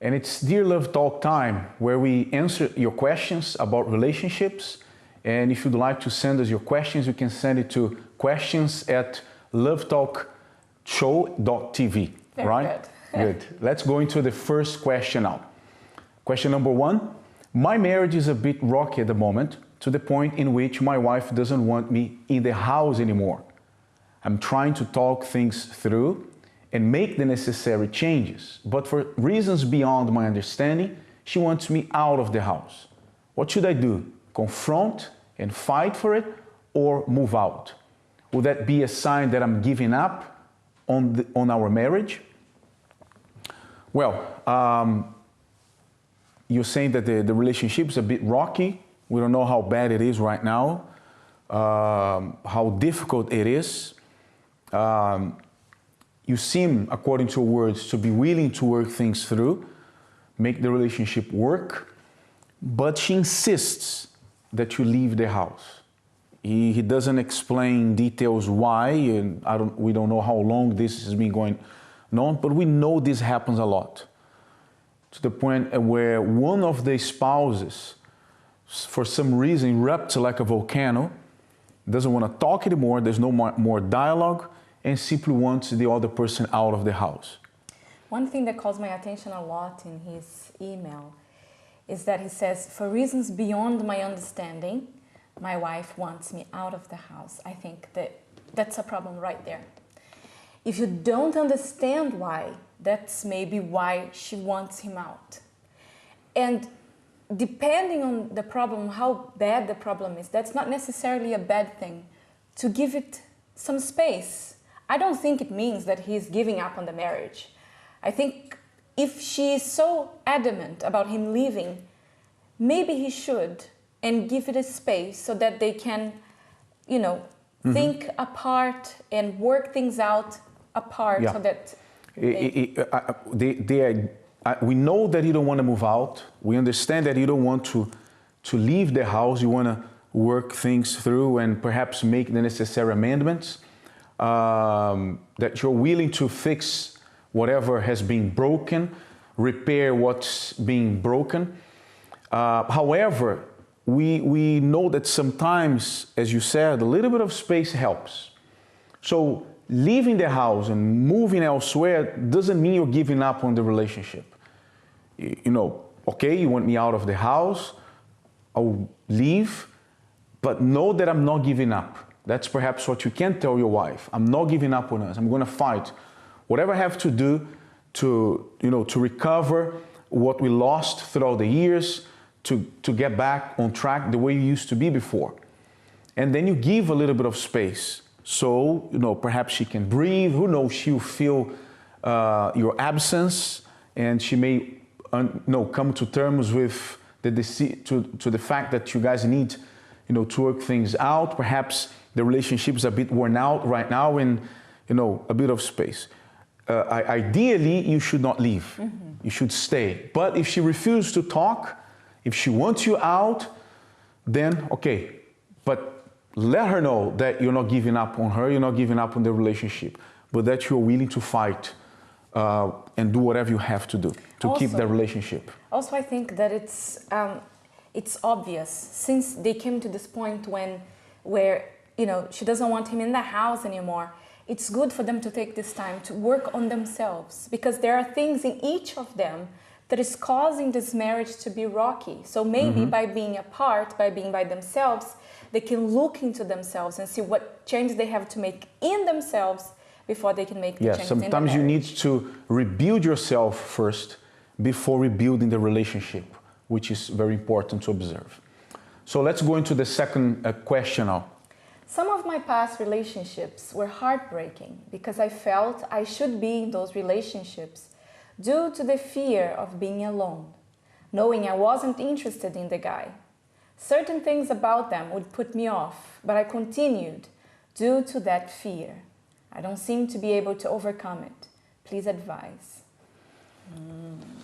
And it's Dear Love Talk time, where we answer your questions about relationships. And if you'd like to send us your questions, you can send it to questions@lovetalkshow.tv. Right? Good. Let's go into the first question now. Question number one. My marriage is a bit rocky at the moment, to the point in which my wife doesn't want me in the house anymore. I'm trying to talk things through and make the necessary changes, but for reasons beyond my understanding, she wants me out of the house. What should I do? Confront and fight for it, or move out? Would that be a sign that I'm giving up on our marriage? Well, you're saying that the relationship is a bit rocky. We don't know how bad it is right now, how difficult it is. You seem, according to your words, to be willing to work things through, make the relationship work, but she insists that you leave the house. He doesn't explain details why, and we don't know how long this has been going on, but we know this happens a lot. To the point where one of the spouses, for some reason, erupts like a volcano, doesn't want to talk anymore, there's no more dialogue, and simply wants the other person out of the house. One thing that calls my attention a lot in his email is that he says, for reasons beyond my understanding, my wife wants me out of the house. I think that's a problem right there. If you don't understand why, that's maybe why she wants him out. And depending on the problem, how bad the problem is, that's not necessarily a bad thing. To give it some space. I don't think it means that he's giving up on the marriage. I think if she is so adamant about him leaving, maybe he should, and give it a space so that they can, think apart and work things out apart. Yeah. So that we know that you don't want to move out. We understand that you don't want to leave the house. You want to work things through and perhaps make the necessary amendments. That you're willing to fix whatever has been broken, repair what's being broken. However, we know that sometimes, as you said, a little bit of space helps. So leaving the house and moving elsewhere doesn't mean you're giving up on the relationship. Okay, you want me out of the house, I'll leave, but know that I'm not giving up. That's perhaps what you can tell your wife. I'm not giving up on us. I'm going to fight. Whatever I have to do to recover what we lost throughout the years, to get back on track the way you used to be before. And then you give a little bit of space. So, perhaps she can breathe. Who knows, she'll feel your absence, and she may come to terms with to the fact that you guys need to work things out. Perhaps the relationship is a bit worn out right now, and a bit of space. Ideally, you should not leave. Mm-hmm. You should stay. But if she refuses to talk, if she wants you out, then okay. But let her know that you're not giving up on her, you're not giving up on the relationship, but that you're willing to fight and do whatever you have to do to keep the relationship. Also, I think that it's obvious, since they came to this point where she doesn't want him in the house anymore. It's good for them to take this time to work on themselves, because there are things in each of them that is causing this marriage to be rocky. So maybe by being apart, by being by themselves, they can look into themselves and see what changes they have to make in themselves before they can make the changes in the marriage. Sometimes you need to rebuild yourself first before rebuilding the relationship, which is very important to observe. So let's go into the second question now. Some of my past relationships were heartbreaking because I felt I should be in those relationships due to the fear of being alone, knowing I wasn't interested in the guy. Certain things about them would put me off, but I continued due to that fear. I don't seem to be able to overcome it. Please advise.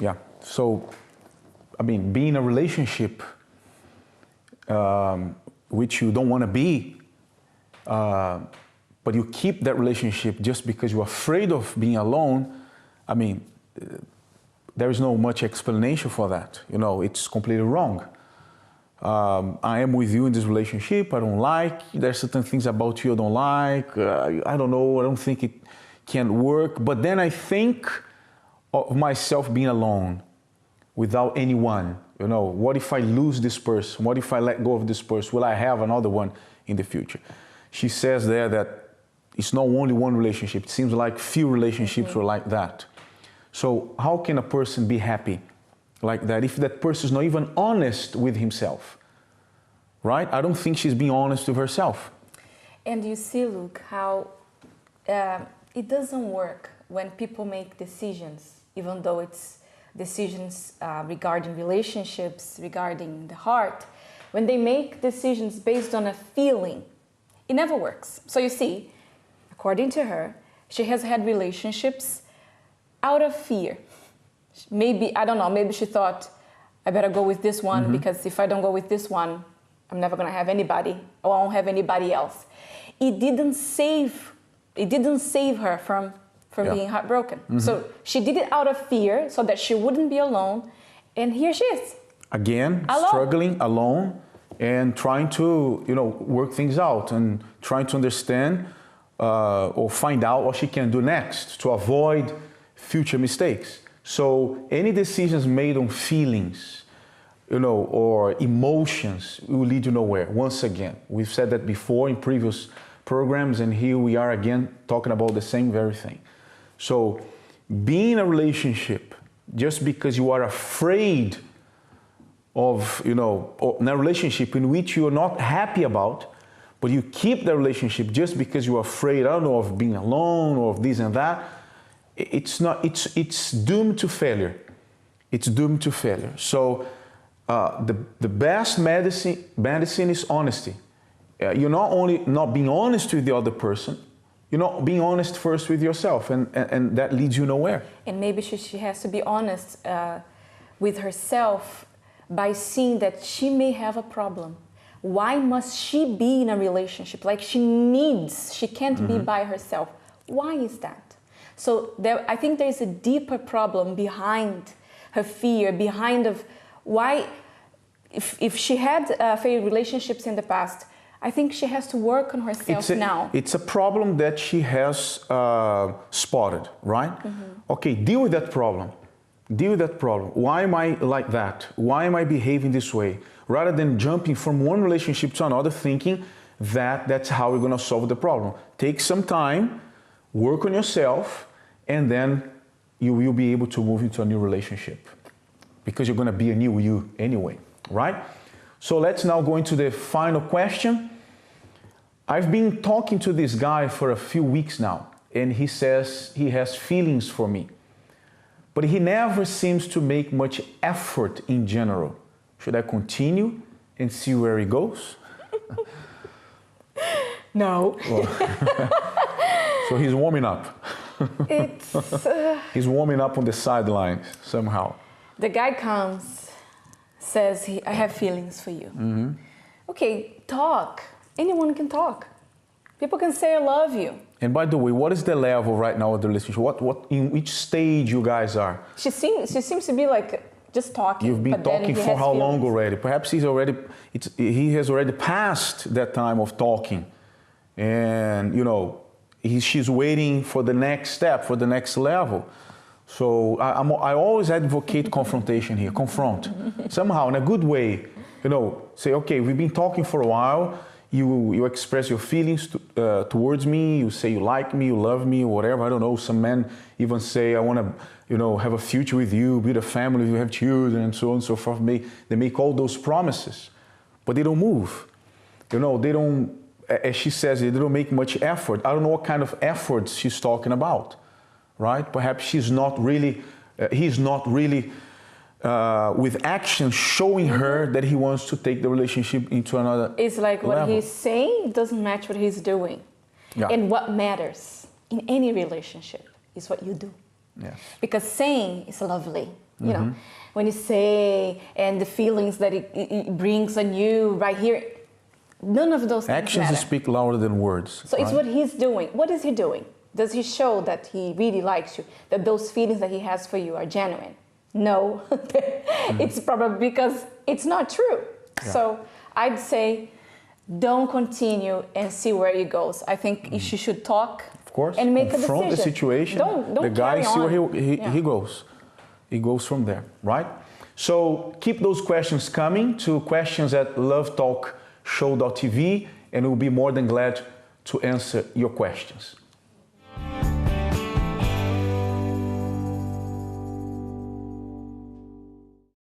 Yeah, so, being in a relationship which you don't want to be, but you keep that relationship just because you're afraid of being alone, there is no much explanation for that. You know, it's completely wrong. I am with you in this relationship, I don't like, there's certain things about you I don't like, I don't know, I don't think it can work. But then I think of myself being alone, without anyone. You know, what if I lose this person? What if I let go of this person? Will I have another one in the future? She says there that it's not only one relationship. It seems like few relationships were like that. So how can a person be happy like that if that person is not even honest with himself? Right? I don't think she's being honest with herself. And you see, Luke, how it doesn't work when people make decisions, even though it's decisions regarding relationships, regarding the heart. When they make decisions based on a feeling, it never works. So you see, according to her, she has had relationships out of fear. Maybe, I don't know, maybe she thought, I better go with this one because if I don't go with this one, I'm never gonna have anybody, or I won't have anybody else. It didn't save her from being heartbroken. So she did it out of fear so that she wouldn't be alone, and here she is. Again, alone. struggling alone and trying to, you know, work things out and trying to understand or find out what she can do next to avoid future mistakes. So any decisions made on feelings, you know, or emotions will lead you nowhere. Once again, we've said that before in previous programs, and here we are again talking about the same very thing. So being in a relationship just because you are afraid of, you know, or in a relationship in which you are not happy about, but you keep the relationship just because you're afraid, I don't know, of being alone or of this and that, it's doomed to failure. It's doomed to failure. So the best medicine is honesty. You're not only not being honest with the other person, you're not being honest first with yourself, and that leads you nowhere. And maybe she has to be honest with herself by seeing that she may have a problem. Why must she be in a relationship? Like she can't be by herself. Why is that? So I think there's a deeper problem behind her fear, behind of why, if she had failed relationships in the past, I think she has to work on herself now. It's a problem that she has spotted, right? Okay, deal with that problem. Deal with that problem. Why am I like that? Why am I behaving this way? Rather than jumping from one relationship to another thinking that that's how we're going to solve the problem. Take some time, work on yourself, and then you will be able to move into a new relationship because you're going to be a new you anyway, right? So let's now go into the final question. I've been talking to this guy for a few weeks now, and he says he has feelings for me, but he never seems to make much effort in general. Should I continue and see where he goes? No. Well, so he's warming up. He's warming up on the sidelines somehow. The guy comes, says, I have feelings for you. Okay, talk. Anyone can talk. People can say, I love you. And by the way, what is the level right now of the relationship? In which stage you guys are? She seems to be like just talking. You've been talking for how long already? Perhaps he has already passed that time of talking. And, you know, she's waiting for the next step, for the next level. So I always advocate confrontation here. Confront. Somehow, in a good way. You know, say, okay, we've been talking for a while. You express your feelings towards me. You say you like me, you love me, or whatever. I don't know. Some men even say, I want to, you know, have a future with you, build a family, you have children, and so on and so forth. They make all those promises, but they don't move. You know, they don't, as she says, they don't make much effort. I don't know what kind of efforts she's talking about, right? Perhaps he's not really with action showing her that he wants to take the relationship into another It's like level. What he's saying doesn't match what he's doing. Yeah. And what matters in any relationship is what you do. Yes. Because saying is lovely. You know, when you say and the feelings that it brings on you right here, none of those things Actions matter. speak louder than words. So it's what he's doing. What is he doing? Does he show that he really likes you? That those feelings that he has for you are genuine? no, it's probably because it's not true. Yeah. So I'd say don't continue and see where it goes. I think she should talk, Of course, and make a confront decision. the situation. Don't the guy carry see where on. he goes. He goes from there, right? So keep those questions coming to questions@lovetalkshow.tv, and we'll be more than glad to answer your questions.